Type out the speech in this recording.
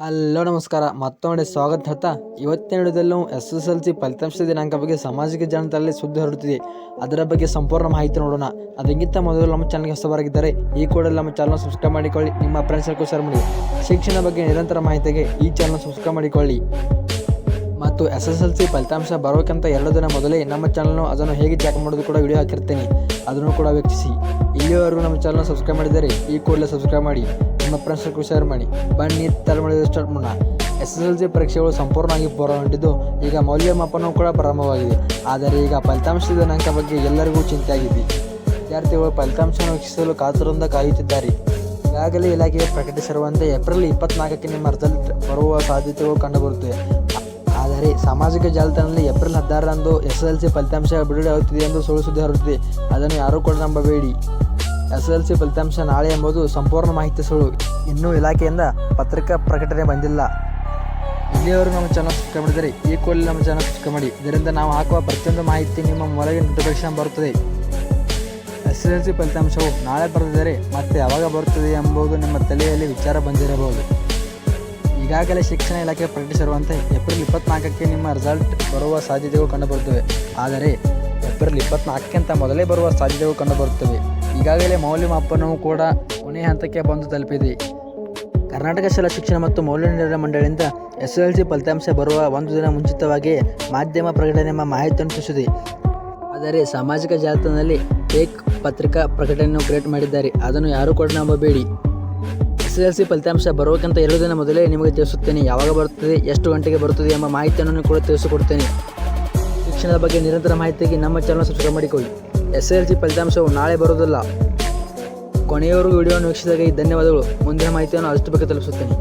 Hello ನಮಸ್ಕಾರ ಮತ್ತೊಮ್ಮೆ ಸ್ವಾಗತ ಹೇಳ್ತಾ ಇವತ್ತಿನ ವಿಡಿಯೋದಲ್ಲೂ SSLC ಫಲಿತಾಂಶದ ದಿನಾಂಕ ಬಗ್ಗೆ ಸಾಮಾಜಿಕ ಜಾಲತಾಣದಲ್ಲಿ ಸುದ್ದಿ ಹರಡುತ್ತಿದೆ. ಅದರ ಬಗ್ಗೆ ಸಂಪೂರ್ಣ ಮಾಹಿತಿ ನೋಡೋಣ. ಅದಕ್ಕಿಂತ ಮೊದಲು ನಮ್ಮ ಚಾನಲ್ಗೆ ಹೊಸಬರಾಗಿದ್ದರೆ ಈ ಕೂಡಲೇ ನಮ್ಮ ಚಾನಲ್ ಸಬ್ಸ್ಕ್ರೈಬ್ ಮಾಡಿಕೊಳ್ಳಿ, ನಿಮ್ಮ ಫ್ರೆಂಡ್ಸ್ಗೂ ಶೇರ್ ಮಾಡಿ. ಶಿಕ್ಷಣ ಬಗ್ಗೆ ನಿರಂತರ ಮಾಹಿತಿಗೆ ಈ ಚಾನಲ್ ಸಬ್ಸ್ಕ್ರೈಬ್ ಮಾಡಿಕೊಳ್ಳಿ. ಮತ್ತು SSLC ಫಲಿತಾಂಶ ಬರೋಕ್ಕಿಂತ 2 ದಿನ ಮೊದಲೇ ನಮ್ಮ ಚಾನಲ್ನು ಅದನ್ನು ಹೇಗೆ ಚೆಕ್ ಮಾಡೋದು ಕೂಡ ವಿಡಿಯೋ ಹಾಕಿರ್ತೇನೆ, ಅದನ್ನು ಕೂಡ ವೀಕ್ಷಿಸಿ. ಇಲ್ಲಿವರೆಗೂ ನಮ್ಮ ಚಾನಲ್ ಸಬ್ಸ್ಕ್ರೈಬ್ ಮಾಡಿದರೆ ಈ ಕೂಡಲೇ ಸಬ್ಸ್ಕ್ರೈಬ್ ಮಾಡಿ, ನಿಮ್ಮ ಫ್ರೆಂಡ್ಸ್ಗೂ ಶೇರ್ ಮಾಡಿ. ಬನ್ನಿ ತಲೆಮಾಡಿದ ಸ್ಟಾರ್ಟ್ ಮಾಡೋಣ. SSLC ಪರೀಕ್ಷೆಗಳು ಸಂಪೂರ್ಣವಾಗಿ ಹೊಂಟಿದ್ದು ಈಗ ಮೌಲ್ಯಮಾಪನವೂ ಕೂಡ ಪ್ರಾರಂಭವಾಗಿದೆ. ಆದರೆ ಈಗ ಫಲಿತಾಂಶದ ದಿನಾಂಕ ಬಗ್ಗೆ ಎಲ್ಲರಿಗೂ ಚಿಂತೆಯಾಗಿದೆ. ವಿದ್ಯಾರ್ಥಿಗಳು ಫಲಿತಾಂಶವನ್ನು ವೀಕ್ಷಿಸಲು ಕಾತುರದಿಂದ ಕಾಯುತ್ತಿದ್ದಾರೆ. ಈಗಾಗಲೇ ಇಲಾಖೆಗೆ ಪ್ರಕಟಿಸಿರುವಂತೆ ಏಪ್ರಿಲ್ 24ಕ್ಕೆ ನಿಮ್ಮ ರಿಸಲ್ಟ್ ಬರುವ ಸಾಧ್ಯತೆಗಳು ಕಂಡುಬರುತ್ತವೆ. ಆದರೆ ಸಾಮಾಜಿಕ ಜಾಲತಾಣದಲ್ಲಿ ಏಪ್ರಿಲ್ 16ರಂದು SSLC ಫಲಿತಾಂಶ ಬಿಡುಗಡೆಯಾಗುತ್ತಿದೆ ಎಂದು ಸುಳ್ಳು ಸುದ್ದಿ ಹರಡುತ್ತಿದೆ. ಅದನ್ನು ಯಾರೂ ಕೂಡ ನಂಬಬೇಡಿ. SSLC ಫಲಿತಾಂಶ ನಾಳೆ ಎಂಬುದು ಸಂಪೂರ್ಣ ಮಾಹಿತಿ ಸುಳ್ಳು. ಇನ್ನೂ ಇಲಾಖೆಯಿಂದ ಪತ್ರಿಕಾ ಪ್ರಕಟಣೆ ಬಂದಿಲ್ಲ. ಇಲ್ಲಿಯವರು ನಮ್ಮ ಚಾನಲ್ ಸಬ್ಸ್ಕ್ರೈಬ್ ಮಾಡಿದರೆ ಈ ಕೂಡಲೇ ನಮ್ಮ ಚಾನಲ್ ಸಬ್ಸ್ಕ್ರೈಬ್ ಮಾಡಿ. ಇದರಿಂದ ನಾವು ಹಾಕುವ ಪ್ರತಿಯೊಂದು ಮಾಹಿತಿ ನಿಮ್ಮ ಮೊಬೈಲ್ಗೆ ನೋಟಿಫಿಕೇಶನ್ ಬರುತ್ತದೆ. SSLC ಫಲಿತಾಂಶವು ನಾಳೆ ಬರೆದಿದ್ದರೆ ಮತ್ತೆ ಯಾವಾಗ ಬರುತ್ತದೆ ಎಂಬುದು ನಿಮ್ಮ ತಲೆಯಲ್ಲಿ ವಿಚಾರ ಬಂದಿರಬಹುದು. ಈಗಾಗಲೇ ಶಿಕ್ಷಣ ಇಲಾಖೆ ಪ್ರಕಟಿಸಿರುವಂತೆ ಏಪ್ರಿಲ್ 24ಕ್ಕೆ ನಿಮ್ಮ ರಿಸಲ್ಟ್ ಬರುವ ಸಾಧ್ಯತೆಗಳು ಕಂಡುಬರುತ್ತವೆ. ಆದರೆ ಏಪ್ರಿಲ್ 24ಕ್ಕಿಂತ ಮೊದಲೇ ಬರುವ ಸಾಧ್ಯತೆಗಳು ಕಂಡುಬರುತ್ತವೆ. ಈಗಾಗಲೇ ಮೌಲ್ಯಮಾಪನವು ಕೂಡ ಕೊನೆಯ ಹಂತಕ್ಕೆ ಬಂದು ತಲುಪಿದೆ. ಕರ್ನಾಟಕ ಶಾಲಾ ಶಿಕ್ಷಣ ಮತ್ತು ಮೌಲ್ಯನಿರ್ಣಯ ಮಂಡಳಿಯಿಂದ SSLC ಫಲಿತಾಂಶ ಬರುವ 1 ದಿನ ಮುಂಚಿತವಾಗಿಯೇ ಮಾಧ್ಯಮ ಪ್ರಕಟಣೆ ಎಂಬ ಮಾಹಿತಿಯನ್ನು ತಿಳಿಸಿದೆ. ಆದರೆ ಸಾಮಾಜಿಕ ಜಾಲತಾಣದಲ್ಲಿ ಫೇಕ್ ಪತ್ರಿಕಾ ಪ್ರಕಟಣೆಯನ್ನು ಕ್ರಿಯೇಟ್ ಮಾಡಿದ್ದಾರೆ. ಅದನ್ನು ಯಾರೂ ಕೂಡ ನಂಬಬೇಡಿ. SSLC ಫಲಿತಾಂಶ ಬರೋಕ್ಕಿಂತ 2 ದಿನ ಮೊದಲೇ ನಿಮಗೆ ತಿಳಿಸುತ್ತೇನೆ. ಯಾವಾಗ ಬರುತ್ತದೆ, ಎಷ್ಟು ಗಂಟೆಗೆ ಬರುತ್ತದೆ ಎಂಬ ಮಾಹಿತಿಯನ್ನು ಕೂಡ ತಿಳಿಸಿಕೊಡ್ತೇನೆ. ಶಿಕ್ಷಣದ ಬಗ್ಗೆ ನಿರಂತರ ಮಾಹಿತಿಗೆ ನಮ್ಮ ಚಾನಲ್ ಸಬ್ಸ್ಕ್ರೈಬ್ ಮಾಡಿಕೊಳ್ಳಿ. SSLC ಫಲಿತಾಂಶವು ನಾಳೆ ಬರುವುದಿಲ್ಲ. ಕೊನೆಯವರೆಗೂ ವಿಡಿಯೋವನ್ನು ವೀಕ್ಷಿಸಿದಾಗ ಧನ್ಯವಾದಗಳು. ಮುಂದಿನ ಮಾಹಿತಿಯನ್ನು ಆದಷ್ಟು ಬೇಗ ತಲುಪಿಸುತ್ತೇನೆ.